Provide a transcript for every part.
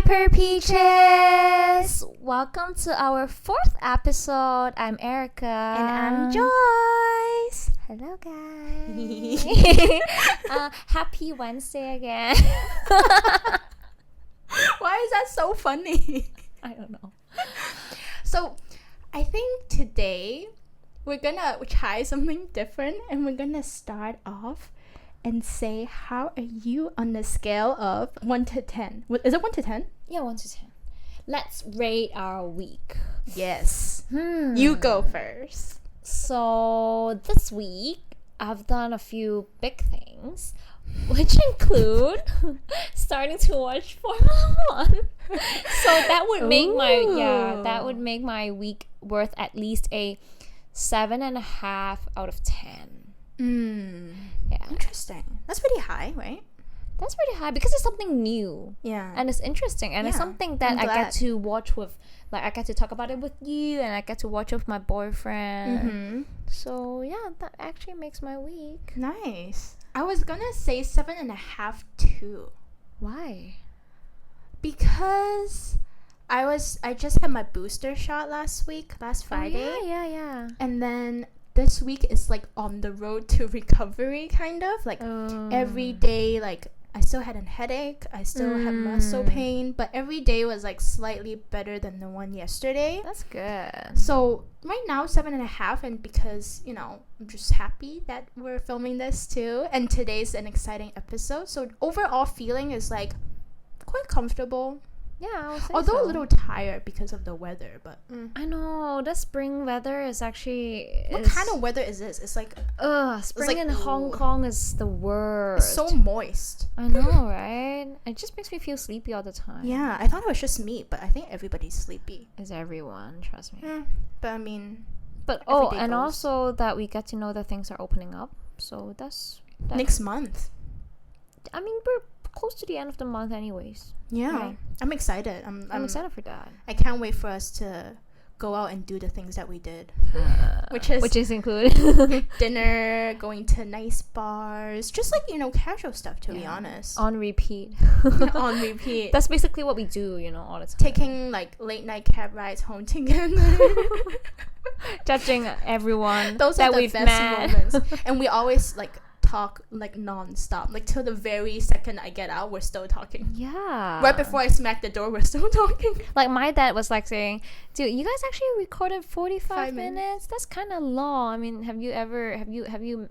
Hyper Peaches! Welcome to our 4th episode. I'm Erica. And I'm Joyce. Hello, guys. Happy Wednesday again. Why is that so funny? I don't know. So, I think today we're gonna try something different and we're gonna start off and say, how are you on the scale of 1 to 10? Is it 1 to 10? Yeah, 1 to 10. Let's rate our week. Yes. You go first. So, this week, I've done a few big things, which include starting to watch Formula 1. So that would make make my week worth at least a 7.5 out of 10. Yeah. Interesting. That's pretty high, right? That's pretty high because it's something new. Yeah. And it's interesting. And it's something that I get to watch with, like, I get to talk about it with you and I get to watch with my boyfriend. Mm-hmm. So, yeah, that actually makes my week. Nice. I was gonna say 7.5 too. Why? Because I just had my booster shot last Friday. Oh, yeah. And then this week is like on the road to recovery, kind of like every day. Like I still had a headache, I still had muscle pain, but every day was like slightly better than the one yesterday. That's good. So right now 7.5, and because I'm just happy that we're filming this too, and today's an exciting episode. So overall feeling is like quite comfortable. Yeah, I would say although so. a little tired because of the weather, but I know the spring weather is actually what kind of weather is this? It's like spring in Hong Kong is the worst. It's so moist. I know, right? It just makes me feel sleepy all the time. Yeah, I thought it was just me, but I think everybody's sleepy. It's everyone, trust me. But I mean, and also that we get to know that things are opening up. So that's next month. I mean, we're close to the end of the month anyways. Yeah, right? I'm excited. I'm excited for that. I can't wait for us to go out and do the things that we did, which is included dinner, going to nice bars, just like casual stuff, to be honest. On repeat. On repeat. That's basically what we do, all the time. Taking like late night cab rides home together. Judging everyone. Those that are the we've best met. moments. And we always like talk like non-stop, like till the very second I get out we're still talking. Yeah, right before I smack the door we're still talking. Like my dad was like saying, dude, you guys actually recorded 45 minutes. That's kind of long. I mean, have you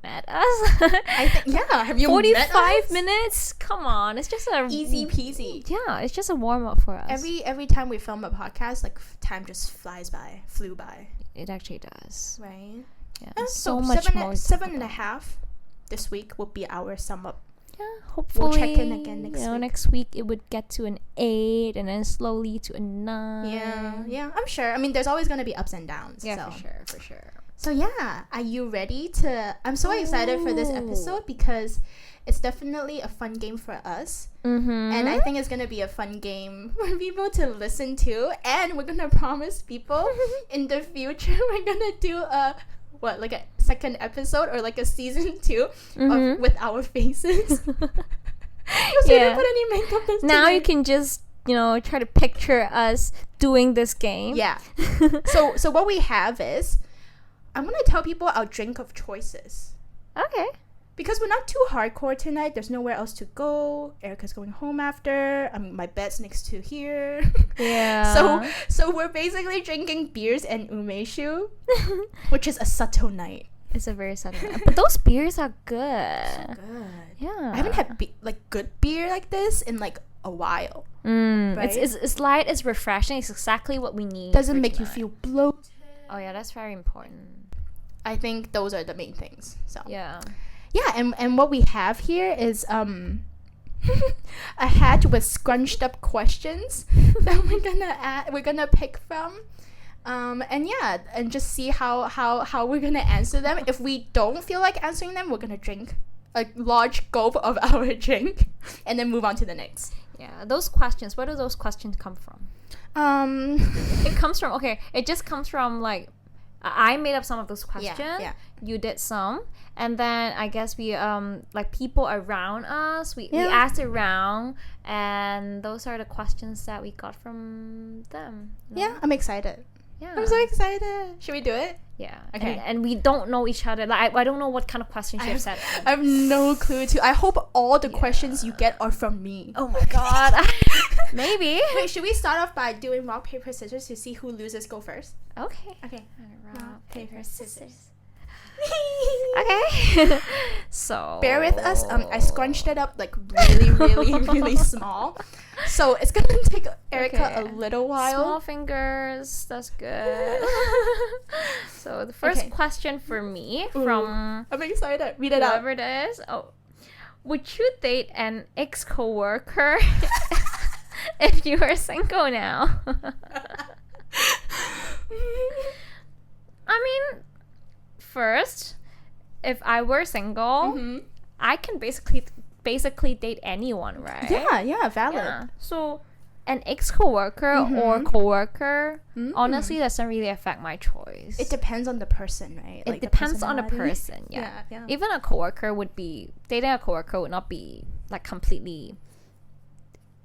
met us? I think have you 45 met us? minutes, come on, it's just a easy peasy. Yeah, it's just a warm-up for us. Every time we film a podcast, like time just flew by. It actually does, right? Yeah, so much more. 7.5 this week will be our sum up. Yeah, hopefully we'll check in again next week. Next week it would get to an 8 and then slowly to a 9. Yeah, I'm sure. I mean, there's always going to be ups and downs. Yeah, so. for sure. So yeah, are you ready to... I'm so excited for this episode because it's definitely a fun game for us. And I think it's going to be a fun game for people to listen to. And we're going to promise people in the future we're going to do a second episode or like a season 2 with our faces. So we didn't put any makeup this now today. You can just try to picture us doing this game. Yeah. so what we have is I'm gonna tell people our drink of choices. Okay. Because we're not too hardcore tonight. There's nowhere else to go. Erica's going home after. My bed's next to here. Yeah. So we're basically drinking beers and umeshu, which is a subtle night. It's a very subtle night. But those beers are good. So good. Yeah. I haven't had good beer like this in like a while. Right? It's light. It's refreshing. It's exactly what we need. Doesn't make you feel bloated. Oh yeah, that's very important. I think those are the main things. So yeah. Yeah, and what we have here is a hat with scrunched up questions that we're gonna pick from, and just see how we're gonna answer them. If we don't feel like answering them, we're gonna drink a large gulp of our drink and then move on to the next. Yeah, those questions. Where do those questions come from? It just comes from like I made up some of those questions. Yeah. You did some, and then I guess we like people around us. We asked around, and those are the questions that we got from them. Yeah, I'm excited. Yeah, I'm so excited. Should we do it? Yeah. Okay. And we don't know each other. Like I don't know what kind of questions you have said. I have no clue too. I hope all the questions you get are from me. Oh my god. Maybe. Wait, should we start off by doing rock, paper, scissors to see who loses go first? Okay. Okay. Rock, paper, scissors. Okay. Okay. So Bear with us. I scrunched it up like really, really, really small. So it's gonna take Erica a little while. Small fingers. That's good. So the first question for me from I'm excited. Read it out. whoever it is. Oh, would you date an ex-coworker if you were single now? I mean, first, if I were single, I can basically date anyone, right? Yeah, valid. Yeah. So an ex-coworker or coworker honestly doesn't really affect my choice. It depends on the person, right? It Like depends on the personality. person. Yeah. Yeah. Even a coworker would be dating a coworker would not be like completely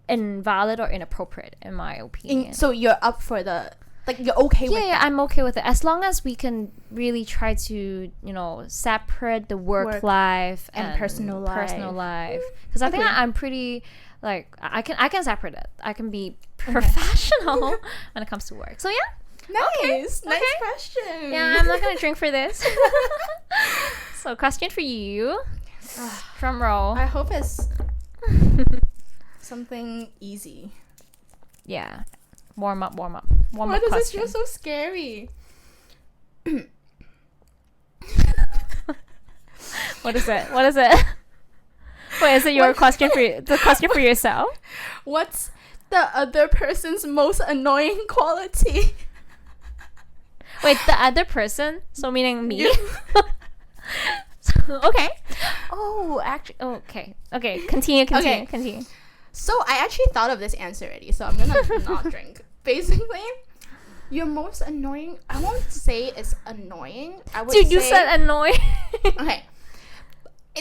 invalid or inappropriate in my opinion. So you're up for the you're okay with Yeah, that. I'm okay with it as long as we can really try to, separate the work life and personal life. Because I think Agree. I'm pretty like I can separate it. I can be professional when it comes to work. So yeah. Nice Okay. question. Yeah, I'm not gonna drink for this. So question for you. Drum roll. I hope it's something easy. Yeah. Warm up. Warm Why up does question. this feel so scary? What is it? Wait, is it your question for you? The question for yourself? What's the other person's most annoying quality? Wait, the other person? So meaning me? Okay. Oh, actually, okay. Okay, continue. So I actually thought of this answer already, so I'm gonna not drink. Basically, your most annoying. I won't say it's annoying. I would Dude, say, you said annoying. okay.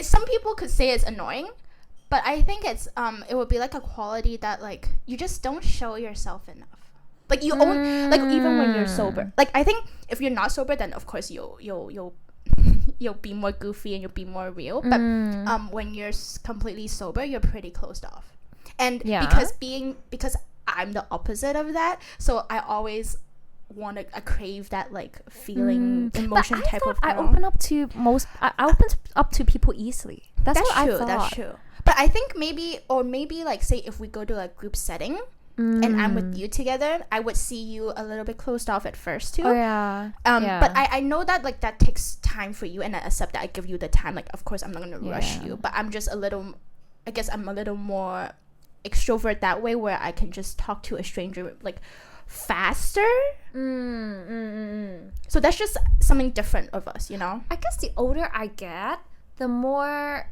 Some people could say it's annoying, but I think it's it would be like a quality that like you just don't show yourself enough. Like you own like even when you're sober. Like I think if you're not sober, then of course you'll you'll be more goofy and you'll be more real. But when you're completely sober, you're pretty closed off. And because I'm the opposite of that, so I always I crave that like feeling emotion but type of girl. I open up to people easily. That's what I thought. That's true. But I think maybe like say if we go to a group setting and I'm with you together, I would see you a little bit closed off at first too. Oh yeah. But I know that like that takes time for you, and I accept that. I give you the time. Like of course I'm not gonna rush you, but I'm just a little more extrovert that way, where I can just talk to a stranger like faster. So that's just something different of us, you know. I guess the older I get, the more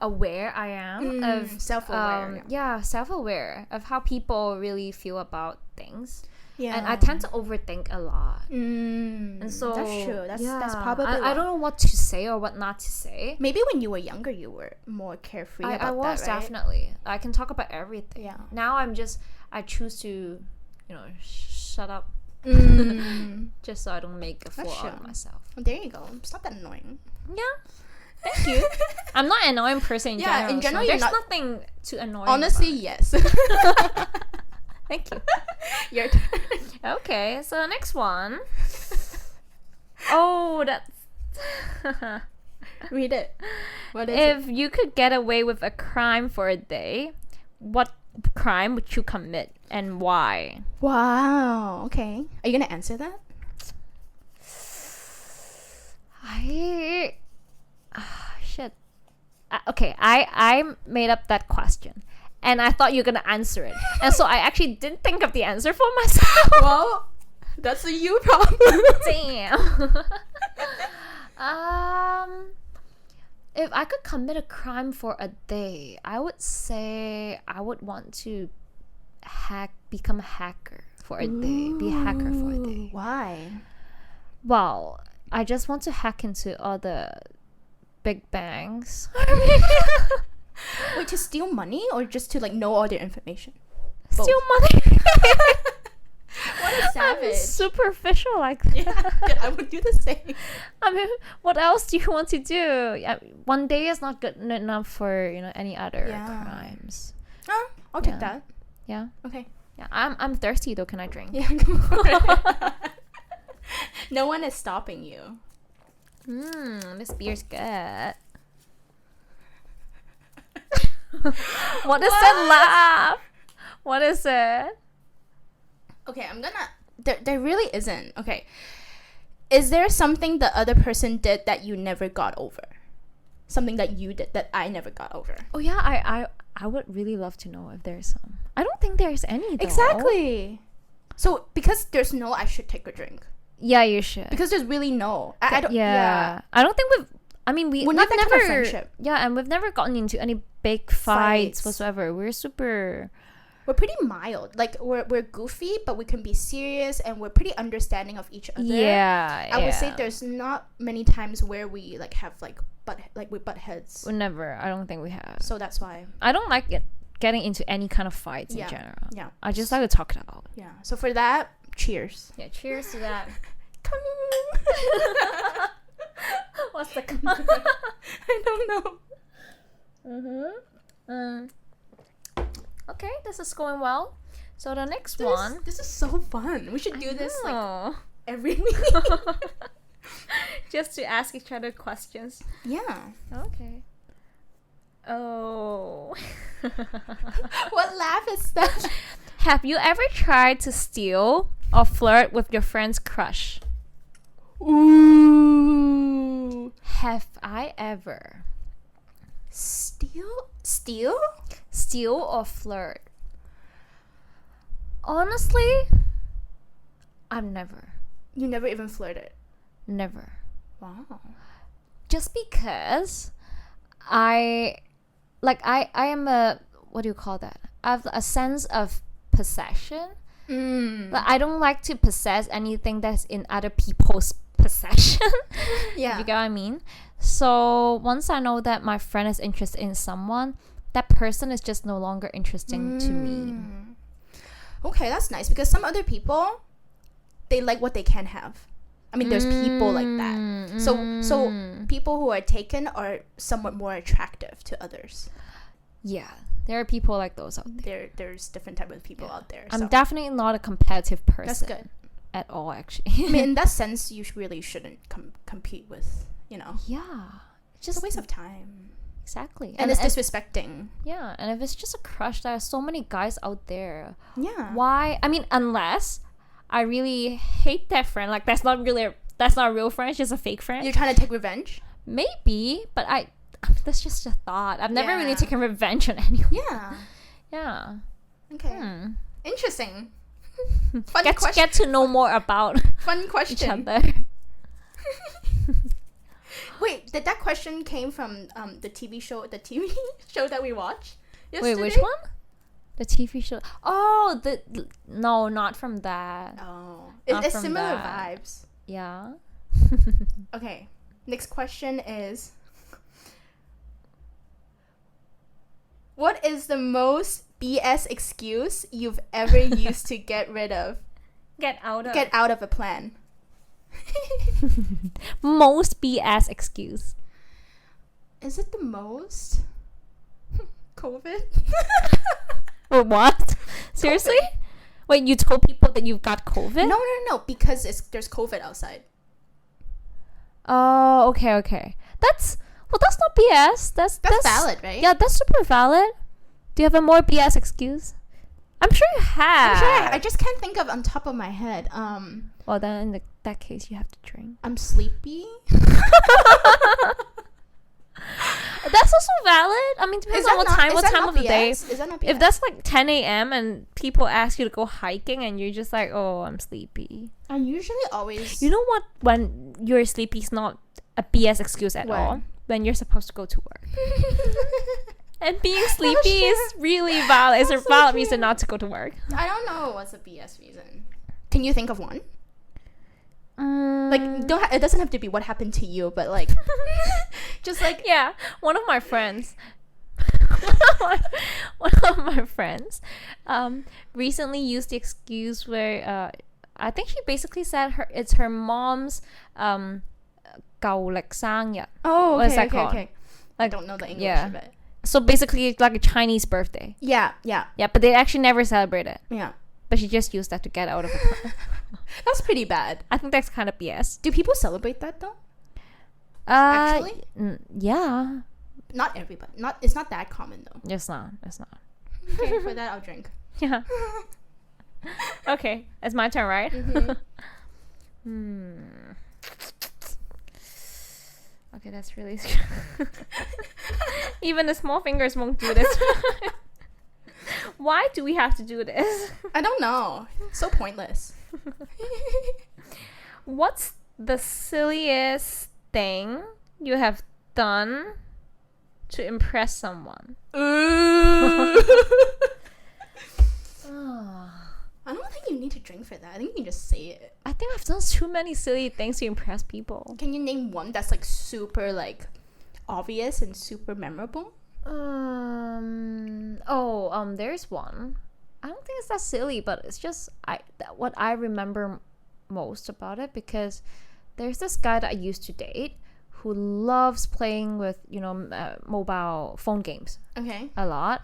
aware I am of self-aware. Self-aware of how people really feel about things. Yeah. And I tend to overthink a lot. And so that's true. That's probably I don't know what to say or what not to say. Maybe when you were younger you were more carefree about I was that, right? Definitely. I can talk about everything. Yeah. Now I choose to, shut up. Just so I don't make a fool out of myself. Well, there you go. It's not that annoying. Yeah. Thank you. I'm not an annoying person in general. Yeah, in general, so you're there's not... nothing to annoy Honestly, me yes. Thank you. Your turn. Okay, so the next one. Oh, that's... Read it. What is If you could get away with a crime for a day, what crime would you commit and why? Wow. Okay. Are you gonna answer that? Shit. Okay, I made up that question. And I thought you were gonna answer it. And so I actually didn't think of the answer for myself. Well, that's a you problem. Damn. If I could commit a crime for a day, I would say I would want to become a hacker for a day. Be a hacker for a day. Why? Well, I just want to hack into other big banks. Wait, to steal money or just to like know all their information? Steal money. What a savage. I'm superficial like that. Yeah, I would do the same. I mean, what else do you want to do? One day is not good enough for any other crimes. Oh, I'll take that. Yeah. Okay. Yeah, I'm thirsty though. Can I drink? Yeah, go for it. No one is stopping you. This beer's good. What is that laugh? What is it? Okay, I'm gonna. There really isn't. Okay. Is there something the other person did that you never got over? Something that you did that I never got over? Oh yeah, I would really love to know if there's some. I don't think there's any though. Exactly. So because there's no, I should take a drink. Yeah, you should. Because there's really no. I don't. Yeah. I don't think we've. I mean, we've not that never. kind of friendship. Yeah, and we've never gotten into any big fights whatsoever. We're pretty mild. Like we're goofy, but we can be serious, and we're pretty understanding of each other. Yeah. I would say there's not many times where we like have we butt heads. Never. I don't think we have. So that's why I don't like getting into any kind of fights in general. Yeah. I just like to talk it out. Yeah. So for that, cheers. Yeah. Cheers to that. What's the? I don't know. Okay, this is going well. So the next This one. This is so fun. We should do this like every week. Just to ask each other questions. Yeah. Okay. Oh. What laugh is that? Have you ever tried to steal or flirt with your friend's crush? Ooh. Have I ever? Steal? Steal or flirt? Honestly, I've never. You never even flirted? Never. Wow. Just because I am a, what do you call that? I have a sense of possession. Like I don't like to possess anything that's in other people's possession. Yeah. You get what I mean? So once I know that my friend is interested in someone, that person is just no longer interesting to me. Okay, that's nice because some other people, they like what they can have. I mean, there's people like that. So people who are taken are somewhat more attractive to others. Yeah, there are people like those out there. There's different type of people out there. I'm definitely not a competitive person. That's good. At all, actually. I mean, in that sense, you really shouldn't compete with, Yeah. It's just a waste of time. Exactly. And it's disrespecting. Yeah, and if it's just a crush, there are so many guys out there. Yeah. Why? I mean, unless I really hate that friend. Like, that's not a real friend. It's just a fake friend. You're trying to take revenge? Maybe, but that's just a thought. I've never really taken revenge on anyone. Yeah. Yeah. Okay. Interesting. Fun question. Get to know more about Fun question. each other. Wait, did that question came from the TV show that we watched yesterday? Wait, which one? The TV show. Oh, no, not from that. Oh, Not it's from similar that. vibes. Yeah. Okay, next question is, what is the most BS excuse you've ever used to get rid of? Get out of a plan. Most BS excuse. Is it the most? COVID? Or what? Seriously? Wait, you told people that you've got COVID? No, because there's COVID outside. Oh, okay. That's not BS. That's valid, right? Yeah, that's super valid. Do you have a more BS excuse? I'm sure you have. I just can't think of on top of my head. Well, then in that case, you have to drink. I'm sleepy. That's also valid. I mean, depends on what time of the day. Is that not BS? If that's like 10 a.m. and people ask you to go hiking and you're just like, oh, I'm sleepy. I usually always... You know what? When you're sleepy is not a BS excuse at all. When you're supposed to go to work. And being sleepy is really valid. It's a valid reason not to go to work. I don't know what's a BS reason. Can you think of one? Like, it doesn't have to be what happened to you, but like, just like, yeah, one of my friends one of my friends recently used the excuse where I think she basically said it's her mom's 舊歷生日. oh, What is okay, that okay, called? okay. I don't know the English yeah. of it. So basically it's like a Chinese birthday. Yeah, But they actually never celebrate it. yeah. But she just used that to get out of it. That's pretty bad. I think that's kind of BS. Do people celebrate that though? Actually? Yeah. Not everybody. It's not that common though. It's not. Okay, for that I'll drink. Yeah. Okay, it's my turn, right? Okay, that's really even the small fingers won't do this. Why do we have to do this? I don't know. So pointless. What's the silliest thing you have done to impress someone? I don't think you need to drink for that. I think you can just say it. I think I've done too many silly things to impress people. Can you name one that's like super like obvious and super memorable? There's one. I don't think it's that silly, but it's just what I remember most about it, because there's this guy that I used to date who loves playing with mobile phone games. Okay. A lot.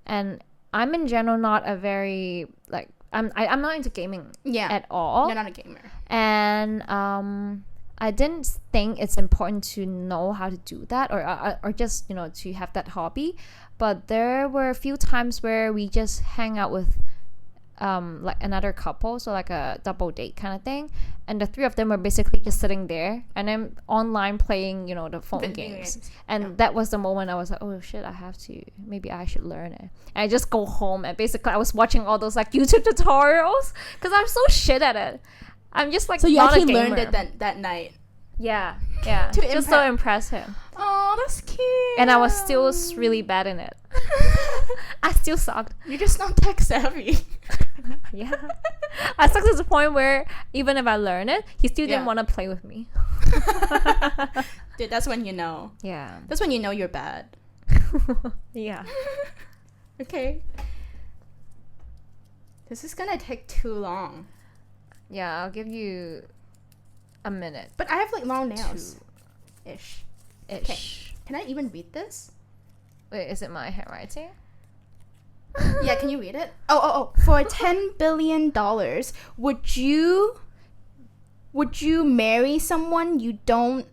And I'm in general not a very like I'm not into gaming at all. You're not a gamer. And I didn't think it's important to know how to do that or just to have that hobby. But there were a few times where we just hang out with like another couple, so like a double date kind of thing, and the three of them were basically just sitting there and then online playing the phone games. And that was the moment I was like, oh shit, maybe I should learn it. And I just go home and basically I was watching all those like YouTube tutorials because I'm so shit at it. I'm just like, so you not actually a gamer. learned it that night. Yeah just so impress him. Oh, that's cute. And I was still really bad in it. I still sucked. You're just not tech savvy. Yeah. I sucked to the point where even if I learned it, he still didn't want to play with me. Dude, that's when you know. Yeah. That's when you know you're bad. Yeah. Okay. This is gonna take too long. Yeah, I'll give you a minute. But I have like long nails. Ish. Okay. Can I even read this? Wait, is it my handwriting? Yeah, can you read it? Oh. For $10 billion, would you marry someone you don't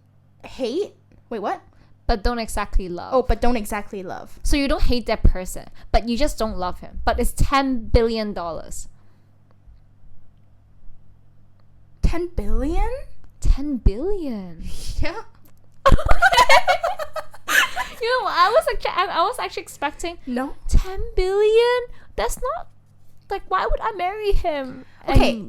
hate? Wait, what? But don't exactly love. Oh, but don't exactly love. So you don't hate that person, but you just don't love him. But it's $10 billion. 10 billion? 10 billion. Yeah. I was actually expecting No. 10 billion. That's not like, why would I marry him? Okay.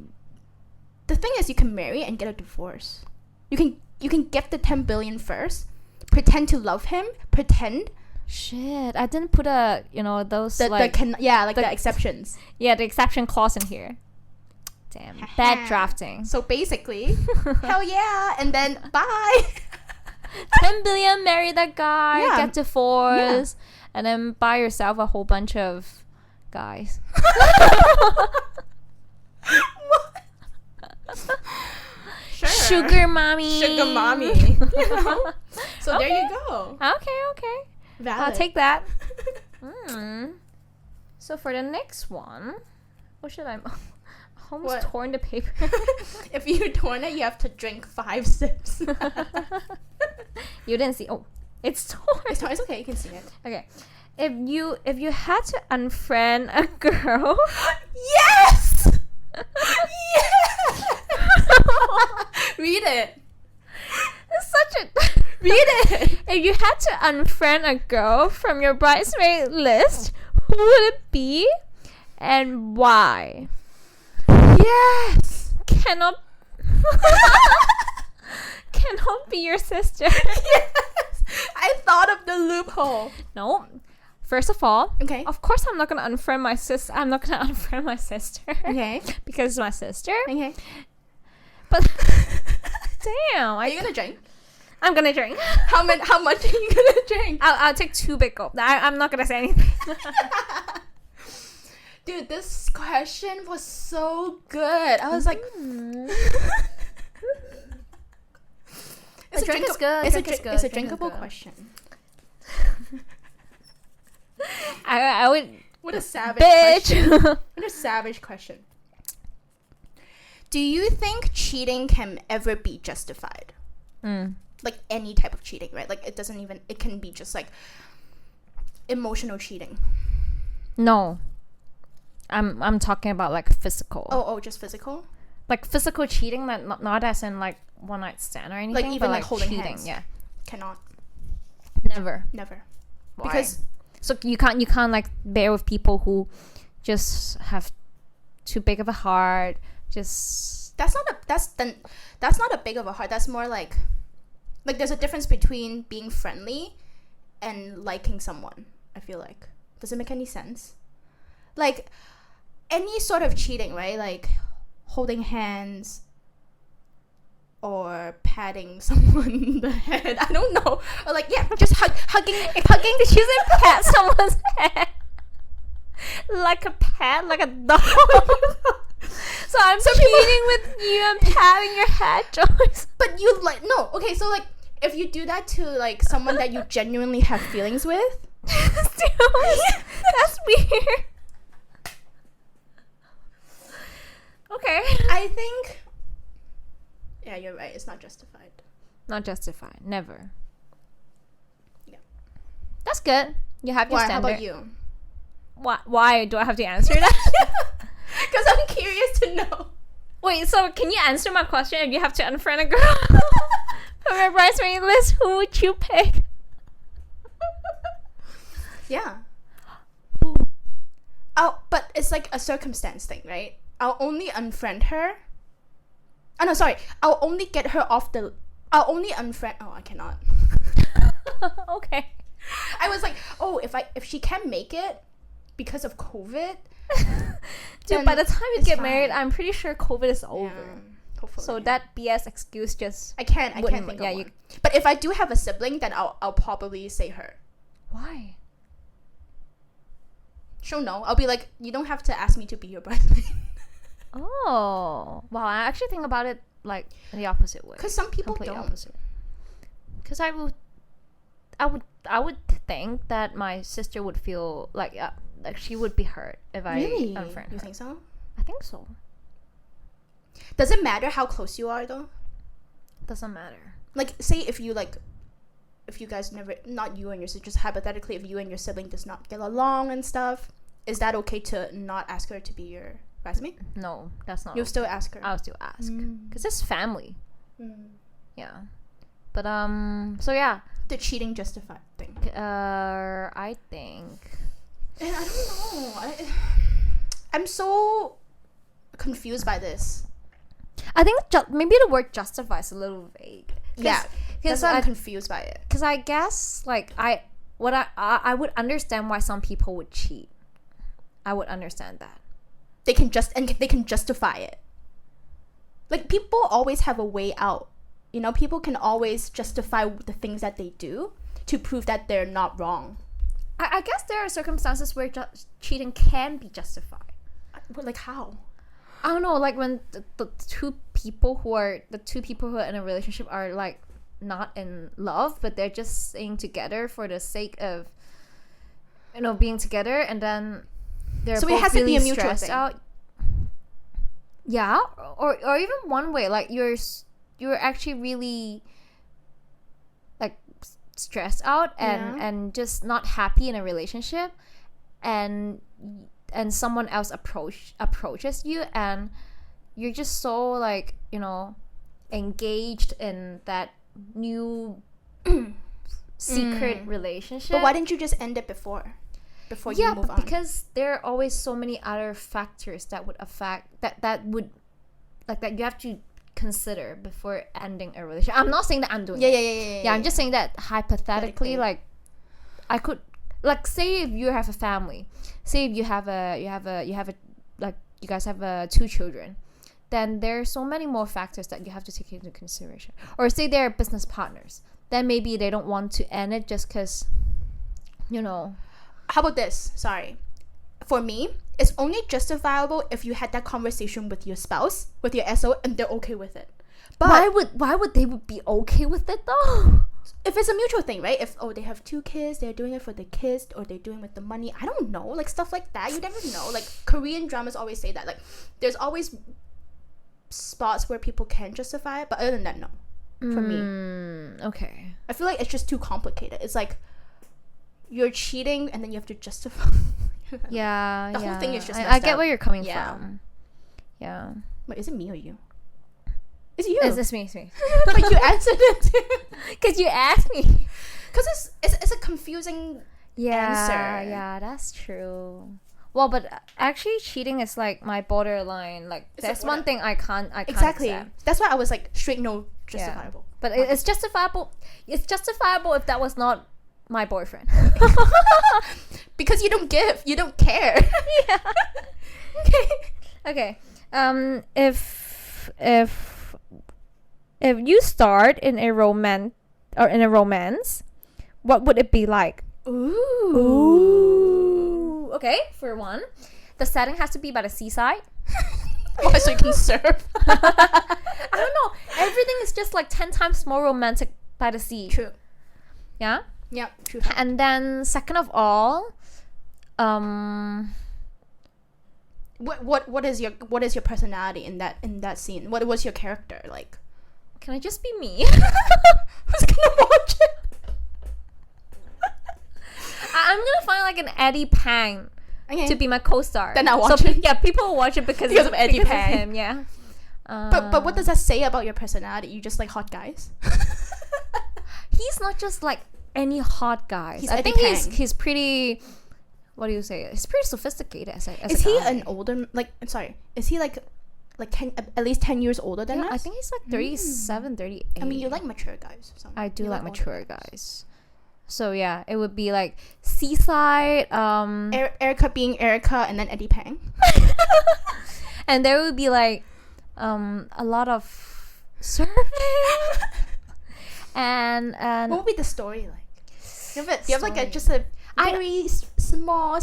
The thing is, you can marry and get a divorce. You can get the 10 billion first, pretend to love him, Shit, I didn't put those the exceptions. Yeah, the exception clause in here. Damn, bad drafting. So basically, hell yeah, and then bye. 10 billion, marry that guy, get divorced, and then buy yourself a whole bunch of guys. Sure. Sugar mommy. So there you go. Okay. Valid. I'll take that. So for the next one, what should I... almost torn the paper. If you torn it, you have to drink 5 sips. You didn't see. Oh, it's torn. It's okay. You can see it. Okay. If you had to unfriend a girl. Yes. Yes. Read it. It's such a. Read it. If you had to unfriend a girl from your bridesmaid list, who would it be, and why? Yes. Cannot be your sister. Yes. I thought of the loophole. No. First of all, okay. Of course I'm not gonna unfriend my sister. I'm not gonna unfriend my sister. Okay. Because it's my sister. Okay. But Damn. Are you gonna drink? I'm gonna drink. How much are you gonna drink? I'll take 2 big gulps. I'm not gonna say anything. Dude, this question was so good. I was like, The drink is good. It's a drinkable question. I would. What a savage Bitch. question. What a savage question. Do you think cheating can ever be justified? Like any type of cheating, right? Like it can be just like emotional cheating. No. I'm talking about like physical. Oh, just physical? Like physical cheating, not as in like one night stand or anything. Like even but like holding cheating, hands. yeah. Cannot. Never. Why? Because so you can't like bear with people who just have too big of a heart. Just that's not a big of a heart. That's more like there's a difference between being friendly and liking someone. I feel like, does it make any sense? Like any sort of cheating, right? Like holding hands or patting someone in the head. I don't know. Or like just hugging. Did you say pat someone's head? Like a pet, like a dog. So I'm cheating with you and patting your head, Joyce. But you okay, so like if you do that to like someone that you genuinely have feelings with, that's weird. Okay. I think yeah, you're right, it's not justified. Not justified. Never. Yeah. That's good. You have your Why? standard. How about you? Why do I have to answer that? Because I'm curious to know. Wait, so can you answer my question if you have to unfriend a girl from your bridesmaid list? Who would you pick? Yeah. Who? Oh, but it's like a circumstance thing, right? I'll only unfriend her. Oh no, sorry. I'll only unfriend. Oh, I cannot. Okay. I was like, oh, if she can make it because of COVID. Dude, by the time you get fine. married, I'm pretty sure COVID is over. Yeah, hopefully. So that BS excuse just I can't think of one. But if I do have a sibling, then I'll probably say her. Why? She'll know. I'll be like, you don't have to ask me to be your bridesmaid. Oh. Wow, I actually think about it like the opposite way. Because some people Complete don't. opposite. Because I would think that my sister would feel like she would be hurt if I unfriend her. You think so? I think so. Does it matter how close you are though? Doesn't matter. Like, say if you guys never, not you and your sister, just hypothetically, if you and your sibling does not get along and stuff, is that okay to not ask her to be your bridesmaid? No, that's not. You'll still ask her. I'll still ask because it's family. Yeah, but so yeah, the cheating justified thing. I think. And I don't know. I'm so confused by this. I think maybe the word justify is a little vague. Yeah, because I'm confused by it. Because I guess like I would understand why some people would cheat. I would understand that. They can justify it. Like, people always have a way out. You know, people can always justify the things that they do to prove that they're not wrong. I guess there are circumstances where cheating can be justified. But like, how? I don't know, like when the two people who are in a relationship are like not in love, but they're just staying together for the sake of, you know, being together, and then they're so both it has really to be a mutual stressed thing. out. Yeah, or even one way, like you're actually really like stressed out and just not happy in a relationship, and someone else approaches you, and you're just so like, you know, engaged in that new secret relationship. But why didn't you just end it before you move on? Because there are always so many other factors that would affect that you have to consider before ending a relationship. I'm not saying that I'm doing it. Yeah, I'm just saying that hypothetically, like I could, like, say if you have a family, say if you have a like you guys have 2 children, then there's so many more factors that you have to take into consideration. Or say they're business partners, then maybe they don't want to end it just because, How about this? Sorry. For me, it's only justifiable if you had that conversation with your spouse, with your SO, and they're okay with it. But why would they be okay with it though? if it's a mutual thing, right? If they have 2 kids, they're doing it for the kids, or they're doing it with the money. I don't know, like stuff like that. You never know. Like Korean dramas always say that. Like there's always spots where people can justify it, but other than that, no. For me, okay. I feel like it's just too complicated. It's like you're cheating, and then you have to justify. Yeah, the whole thing is just. I get up. where you're coming from. Yeah. Wait, is it me or you? It's you. It's me. But you answered it too. Because you asked me. Because it's a confusing answer. Yeah, that's true. Well, but actually, cheating is like my borderline. Like that's one thing I can't exactly. accept. That's why I was like straight no, justifiable. Yeah. But it's justifiable. It's justifiable if that was not my boyfriend. Because you don't give, you don't care. Yeah. Okay. If you start in a romance, what would it be like? Ooh. Okay, for one, the setting has to be by the seaside. Why, so you can surf? I don't know. Everything is just like 10 times more romantic by the sea. True. Yeah? Yeah, true. And then second of all, what is your personality in that scene? What was your character like? can I just be me? Who's gonna watch it? I'm gonna find like an Eddie Pang to be my co-star. Then I'll watch it. Yeah, people will watch it because of Eddie Pang. him, yeah. But what does that say about your personality? You just like hot guys? He's not just like any hot guy. I think he's pretty. What do you say? He's pretty sophisticated. Is he an older? Is he like 10, at least 10 years older than us? I think he's like 37, 38. I mean, you like mature guys. So I do like mature guys. So yeah, it would be like seaside. Erica being Erica, and then Eddie Pang. And there would be like a lot of surfing. and what would be the story like? Do you have like a very small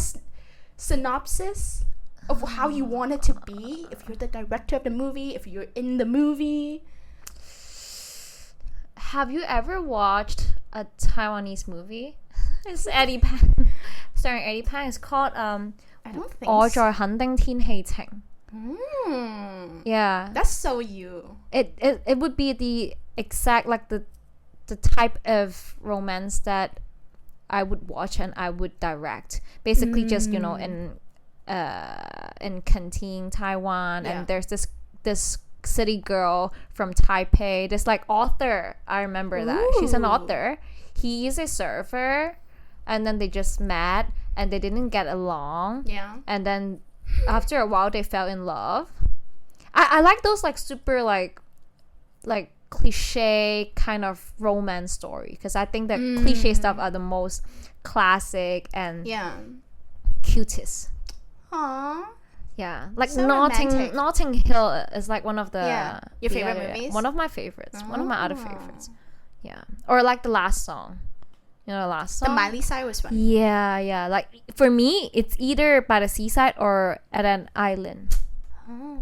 synopsis of how you want it to be? If you're the director of the movie, if you're in the movie. Have you ever watched a Taiwanese movie? It's Eddie Pang, starring Eddie Pang. It's called I don't think 我在肯定天氣晴. Yeah, that's so you. It would be the exact like the type of romance that I would watch and I would direct. Basically, just in Kenting, Taiwan, and there's this city girl from Taipei. This like author, I remember that she's an author. He is a surfer, and then they just met and they didn't get along. Yeah, and then after a while they fell in love. I like those like super like cliche kind of romance story, because I think that cliche stuff are the most classic and cutest. Aww. Yeah, like so Notting Hill is like one of the your favorite movies. One of my favorites. One of my other favorites. Yeah, or like the last song. You know, the last song. The Miley Cyrus one. Yeah. Like for me, it's either by the seaside or at an island.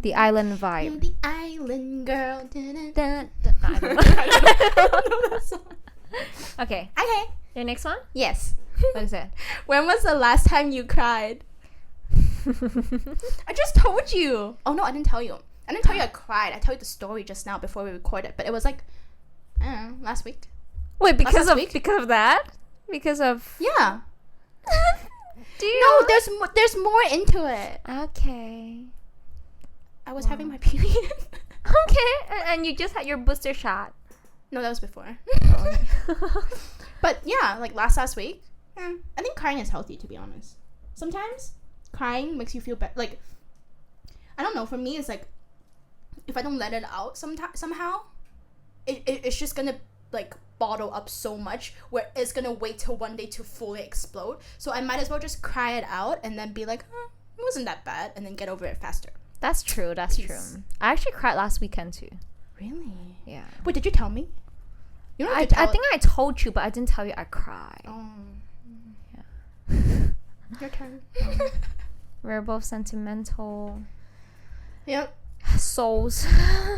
The island vibe. You're the island girl. I don't know that song. Okay. Your next one? Yes. What is it? When was the last time you cried? I just told you. Oh no, I didn't tell you. I didn't tell you I cried. I told you the story just now before we recorded, but it was like, I don't know, last week. Wait, because of that? Because of yeah. Do you? No, there's more into it. Okay. I was having my period. Okay, and you just had your booster shot. No, that was before. Oh, okay. But yeah, like last week. I think crying is healthy, to be honest. Sometimes crying makes you feel better. Like, I don't know. For me, it's like if I don't let it out somehow, it's just gonna like bottle up so much where it's gonna wait till one day to fully explode. So I might as well just cry it out and then be like, it wasn't that bad, and then get over it faster. That's true. That's Peace. true. I actually cried last weekend too. Really? Yeah. Wait, did you tell me? You don't I have to tell think I told you, but I didn't tell you I cried. Oh. Yeah. Your turn. We're both sentimental Yep. souls.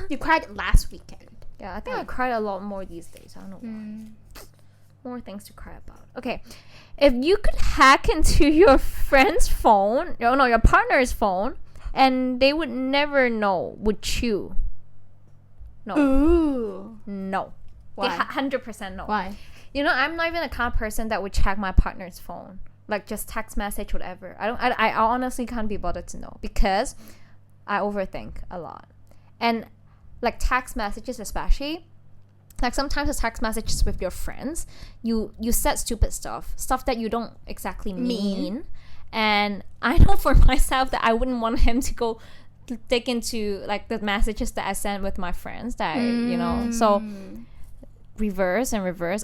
You cried last weekend. Yeah, I think I cried a lot more these days. I don't know why. More things to cry about. Okay. If you could hack into your friend's phone, your partner's phone, and they would never know, would you? No. Ooh. No. Why? 100% no. Why? I'm not even the kind of person that would check my partner's phone. Like just text message, whatever. I honestly can't be bothered to know because I overthink a lot. And like text messages especially, like sometimes the text messages with your friends, you said stupid stuff that you don't exactly mean. And I know for myself that I wouldn't want him to go dig into like the messages that I sent with my friends that so reverse,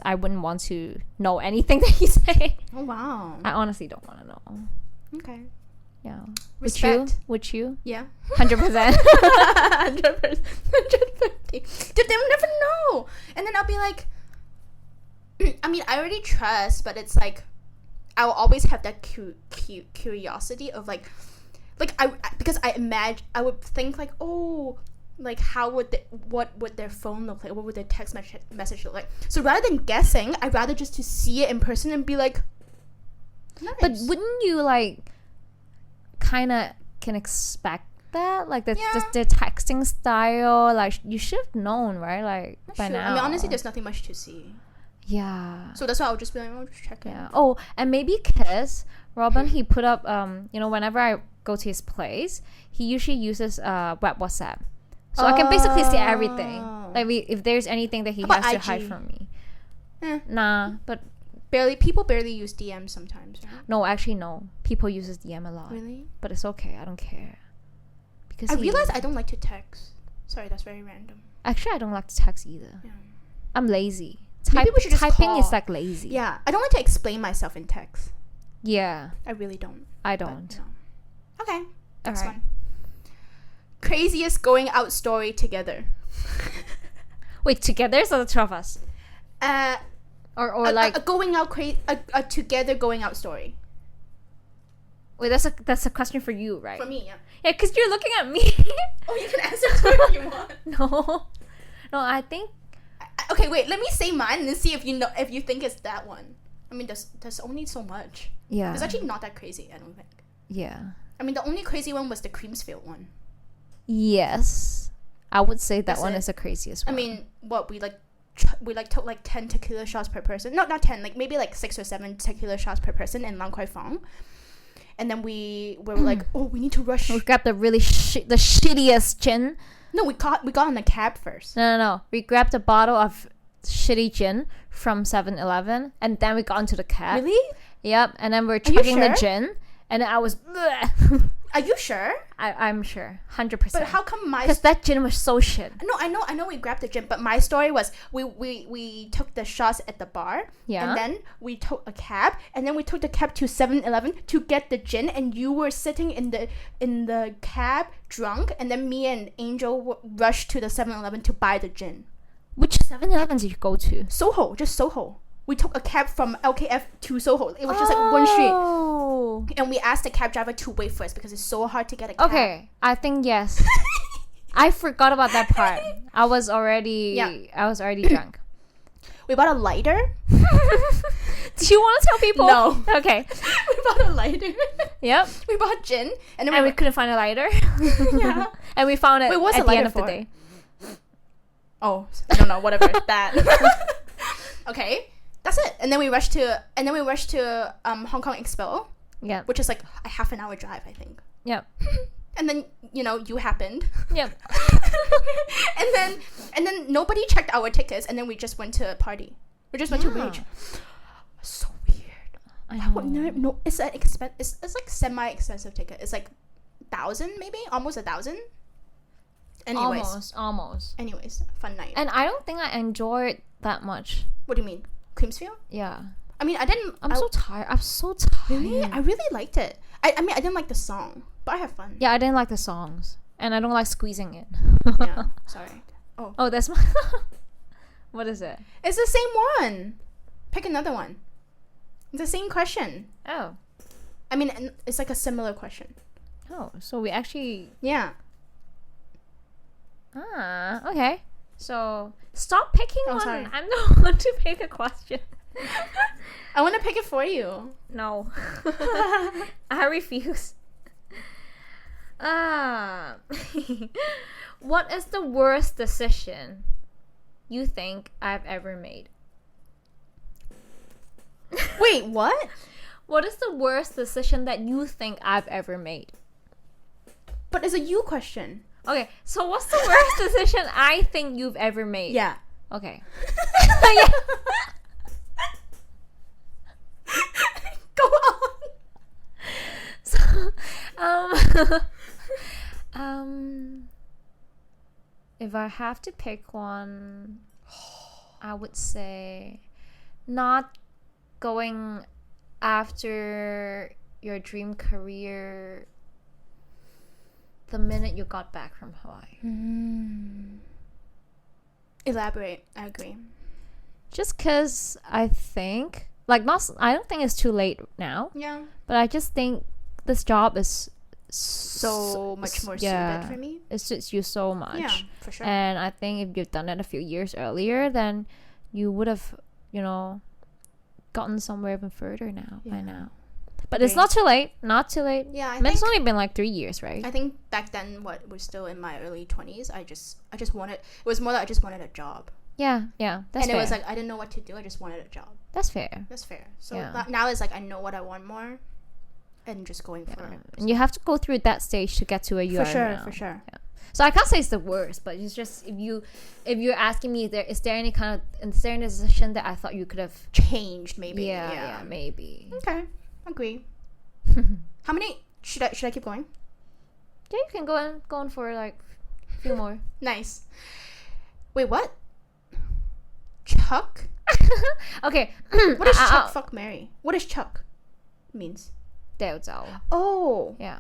I wouldn't want to know anything that he say. Oh wow. I honestly don't want to know. Okay. Yeah. Respect. Would you? Yeah. 100%. 100%. 150. Dude, they'll never know. And then I'll be like, I mean, I already trust, but it's like, I will always have that curiosity of like because I would think like, oh, like how would what would their phone look like? What would their text message look like? So rather than guessing, I'd rather just to see it in person and be like, nice. But wouldn't you like kind of can expect that, like the texting style, like you should have known, right? Like by now. I mean, honestly, there's nothing much to see. Yeah. So that's why I'll just be like, I'll just check it. Yeah. Oh, and maybe because Robin, he put up whenever I go to his place, he usually uses web WhatsApp, so I can basically see everything. Like if there's anything that he has to hide from me. Nah, but people barely use DM sometimes, right? No, actually no. People uses DM a lot. Really? But it's okay. I don't care. Because I realize I don't like to text. Sorry, that's very random. Actually, I don't like to text either. Yeah. I'm lazy. Maybe we should just typing call. is like lazy. Yeah, I don't like to explain myself in text. Yeah. I really don't. I don't. But, Okay, that's Alright. fine. Craziest going out story together. Wait, together or the two of us? Or like a going out a together going out story. wait, that's a question for you, right? For me, yeah. Yeah, because you're looking at me. Oh, you can answer whatever you want. No, I think. Okay, wait. Let me say mine and then see if you think it's that one. I mean, there's only so much. Yeah. It's actually not that crazy, I don't think. Yeah. I mean, the only crazy one was the Creamsfield one. Yes, I would say that That's one it. is the craziest one. I mean, what we took like 10 tequila shots per person. No, not 10. Like maybe like 6 or 7 tequila shots per person in Lang Kwai Fong. And then we were like, oh, we need to rush. we grabbed the really the shittiest gin. No, we got on the cab first. No. We grabbed a bottle of shitty gin from 7-Eleven, and then we got into the cab. Really? Yep. And then we're you chugging the sure? gin, and I was. Are you sure? I'm sure, 100%. But how come my? Because that gin was so shit. No, I know. We grabbed the gin, but my story was we took the shots at the bar, Yeah. and then we took a cab, and then we took the cab to 7-Eleven to get the gin, and you were sitting in the cab drunk, and then me and Angel rushed to the 7-Eleven to buy the gin. Which 7-Eleven did you go to? Soho, just Soho. We took a cab from LKF to Soho. It was just like one street. And we asked the cab driver to wait for us because it's so hard to get a cab. Okay, I think yes. I forgot about that part. I was already drunk. We bought a lighter. Do you want to tell people? No. Okay. We bought a lighter. Yep. We bought gin. And then And we couldn't find a lighter. Yeah. And we found it Wait, what's at the the end lighter of the for? day. Oh, I don't know, whatever. That. Okay. That's it. And then we rushed to Hong Kong Expo, Yeah. which is like a half an hour drive, I think. Yep. And then, you happened. Yep. and then nobody checked our tickets, and then we just went to a party. We just went to Rage. So weird. I know. No, it's like semi-expensive ticket. It's like 1,000 maybe, almost 1,000. Almost. Anyways, fun night. And I don't think I enjoyed that much. What do you mean? Creamsfield? Yeah. I mean, I didn't. I'm so tired. I'm so tired. Really? I really liked it. I mean, I didn't like the song, but I had fun. Yeah, I didn't like the songs. And I don't like squeezing it. Yeah, sorry. Oh, that's my... What is it? It's the same one. Pick another one. It's the same question. Oh. I mean, it's like a similar question. Oh, so we actually... Yeah. Okay. So, stop picking one. Sorry. I'm the one to pick a question. I want to pick it for you. No. I refuse. What is the worst decision you think I've ever made? Wait, what? What is the worst decision that you think I've ever made? But it's a you question. Okay, so what's the worst decision I think you've ever made? Yeah. Okay. Yeah. Go on. So, if I have to pick one, I would say not going after your dream career the minute you got back from Hawaii. Elaborate. I agree. Just because I think, I don't think it's too late now, Yeah. but I just think this job is So much more suited for me. It suits you so much. Yeah, for sure. And I think if you've done it a few years earlier, then you would have, gotten somewhere even further by now. But it's not too late. Not too late. Yeah, It's only been like 3 years, right? I think back then, what was still in my early 20s, I just wanted. It was more like I just wanted a job. Yeah. That's fair. And it was like I didn't know what to do. I just wanted a job. That's fair. That's fair. So Yeah. now it's like I know what I want more, and just going for it. And you have to go through that stage to get to where you are now. For sure. Yeah. So I can't say it's the worst, but it's just if you're asking me, is there any decision that I thought you could have Changed maybe. Yeah, maybe. Okay, agree. How many should I keep going? Yeah, you can go on for like a few more. Nice. Wait, what? Chuck? Okay. What is Chuck? Fuck Mary. What does Chuck means? 掉走. Oh, Yeah.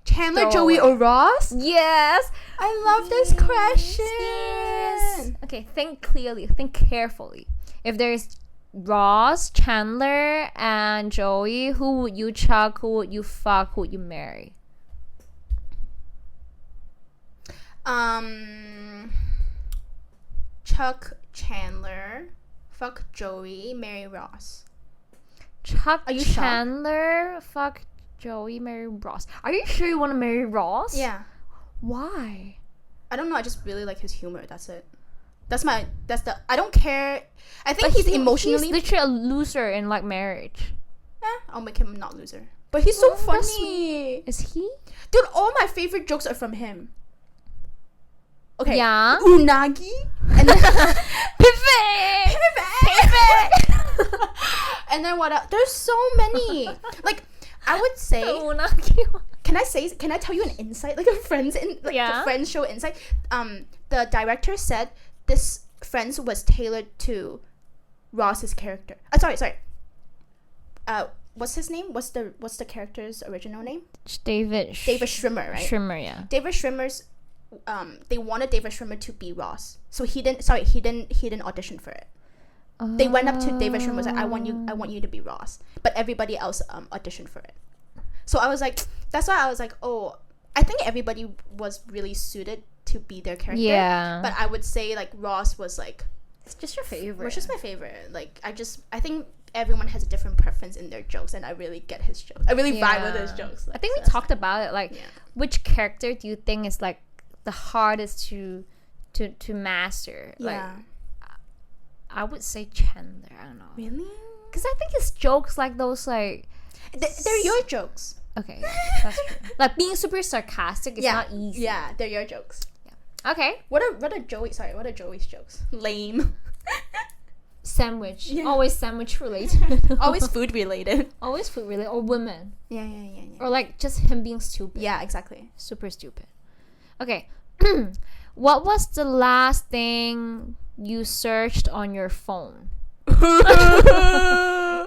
Chandler, Throw Joey, away. or Ross? Yes. I love this question. Yes. Okay, think clearly. Think carefully. If there's Ross, Chandler, and Joey, who would you chuck? Who would you fuck? Who would you marry? Chuck, Chandler, fuck Joey, marry Ross. Chuck, Are you shocked? Chandler, fuck Joey, marry Ross. Are you sure you want to marry Ross? Yeah. Why? I don't know. I just really like his humor. That's it. I don't care. I think But he's emotionally. He's literally a loser in like marriage. I'll make him not loser. But he's so Oh, that's funny. Is he? Dude, all my favorite jokes are from him. Okay. Yeah. Unagi. And then Pivot. and then what else? There's so many. Like, I would say, Unagi. can I tell you an insight? Like a friend's Yeah. the friends show insight. The director said this Friends was tailored to Ross's character. Sorry. What's his name? What's the character's original name? David Schwimmer, right? Schwimmer, yeah. David Schwimmer's they wanted David Schwimmer to be Ross. So he didn't audition for it. They went up to David Schwimmer and was like, I want you to be Ross. But everybody else auditioned for it. So I was like, that's why I was like, oh, I think everybody was really suited to be their character. Yeah. But I would say like Ross was like, It's just your favorite. was just my favorite. Like I think everyone has a different preference in their jokes, and I really get his jokes. I really vibe with his jokes. Like, I think so we talked about it. Like, which character do you think is like the hardest to master? Like, yeah. I would say Chandler. I don't know. Really? Because I think his jokes like those like They're your jokes. okay, that's true. Like being super sarcastic is not easy. Yeah, they're your jokes. Okay. What are Joey's jokes? Lame. Sandwich. Yeah. Always sandwich related. Always food related. Always food related or women. Yeah. Or like just him being stupid. Yeah, exactly. Super stupid. Okay. What was the last thing you searched on your phone? that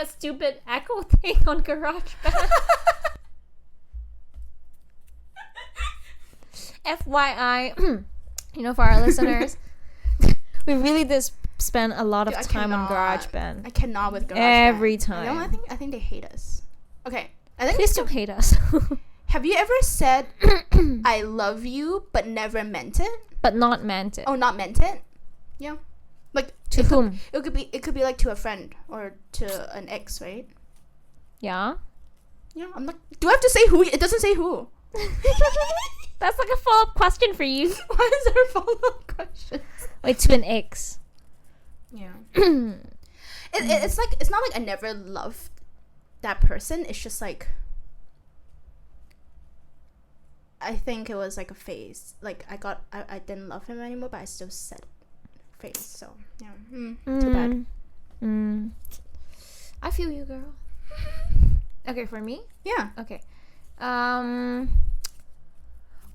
stupid echo thing on GarageBand. FYI, for our listeners, we really did spend a lot of Dude, time on GarageBand. I cannot with GarageBand. Every time. You know, I think they hate us. Okay. I think Please don't hate us. Have you ever said I love you but never meant it? But not meant it. Oh, not meant it? Yeah. Like to whom? It could be like to a friend or to an ex, right? Yeah. Yeah. I'm like, do I have to say who? It doesn't say who. That's like a follow-up question for you. Why is there a follow-up question? Wait, to an ex. Yeah. It's like, it's not like I never loved that person. It's just like, I think it was like a phase. Like I didn't love him anymore, but I still said phase. So yeah, too bad. I feel you, girl. Okay, for me. Yeah. Okay.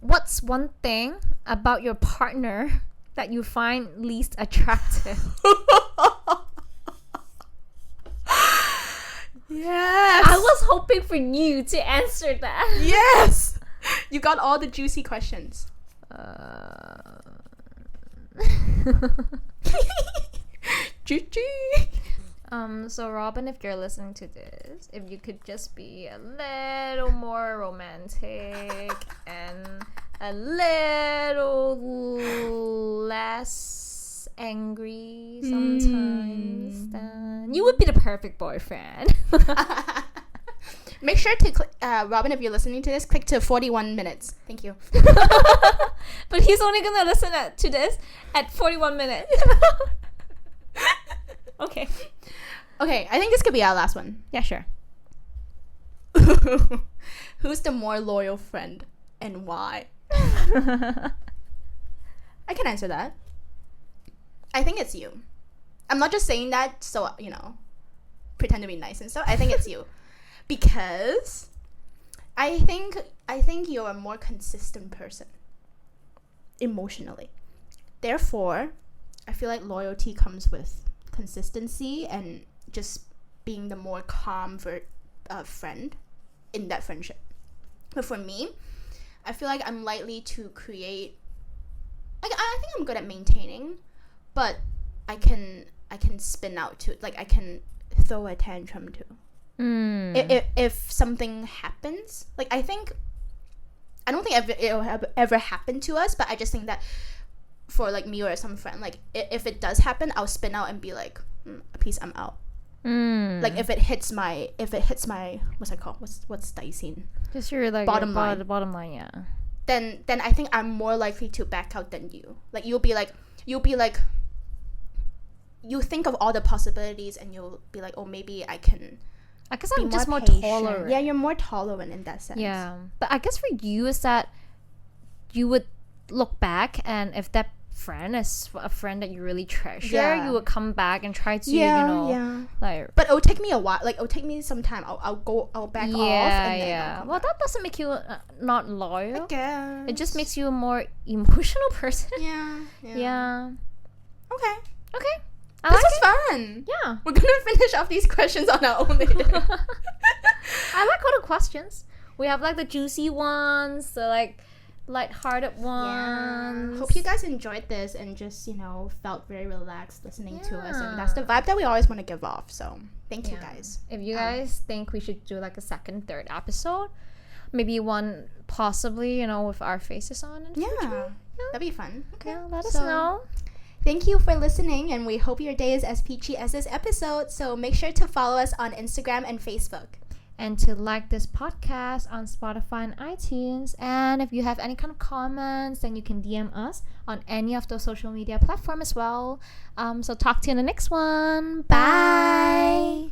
What's one thing about your partner that you find least attractive? Yes. I was hoping for you to answer that. Yes. You got all the juicy questions. Juicy. So Robin, if you're listening to this, if you could just be a little more romantic and a little less angry sometimes, then you would be the perfect boyfriend. Make sure to click, Robin, if you're listening to this, click to 41 minutes. Thank you. But he's only gonna listen to this at 41 minutes. Okay. Okay, I think this could be our last one. Yeah, sure. Who's the more loyal friend and why? I can answer that. I think it's you. I'm not just saying that so, pretend to be nice and stuff. I think it's you. Because I think you're a more consistent person emotionally. Therefore, I feel like loyalty comes with consistency and just being the more calm friend in that friendship. But for me, I feel like I'm likely to create, like, I think I'm good at maintaining, but I can spin out too. Like, I can throw a tantrum too. If something happens, like, I don't think it'll ever happen to us, but I just think that for like me or some friend, like, if it does happen, I'll spin out and be like, peace, I'm out. Like, if it hits my what's that called? What's dicing? Just your like bottom line. The bottom line, yeah. Then I think I'm more likely to back out than you. Like, you'll be like you think of all the possibilities and you'll be like, oh, maybe I can. I guess I'm just more patient. tolerant. Yeah, you're more tolerant in that sense. Yeah, but I guess for you is that you would look back, and if that friend is a friend that you really treasure, you would come back and try to, like. But it'll take me a while. Like, it'll take me some time. I'll back off. And then I'll come well, back. that doesn't make you not loyal. I guess. It just makes you a more emotional person. Yeah. Okay. This was fun. Yeah. We're gonna finish off these questions on our own later. I like all the questions. We have like the juicy ones, the like light-hearted ones. Hope you guys enjoyed this and just, felt very relaxed listening to us. And that's the vibe that we always want to give off. So thank you guys. If you guys think we should do like a second, third episode, maybe one possibly, with our faces on in the future. That'd be fun. Okay. Yeah, let us know. Thank you for listening, and we hope your day is as peachy as this episode. So make sure to follow us on Instagram and Facebook. And to like this podcast on Spotify and iTunes. And if you have any kind of comments, then you can DM us on any of those social media platforms as well. So talk to you in the next one. Bye.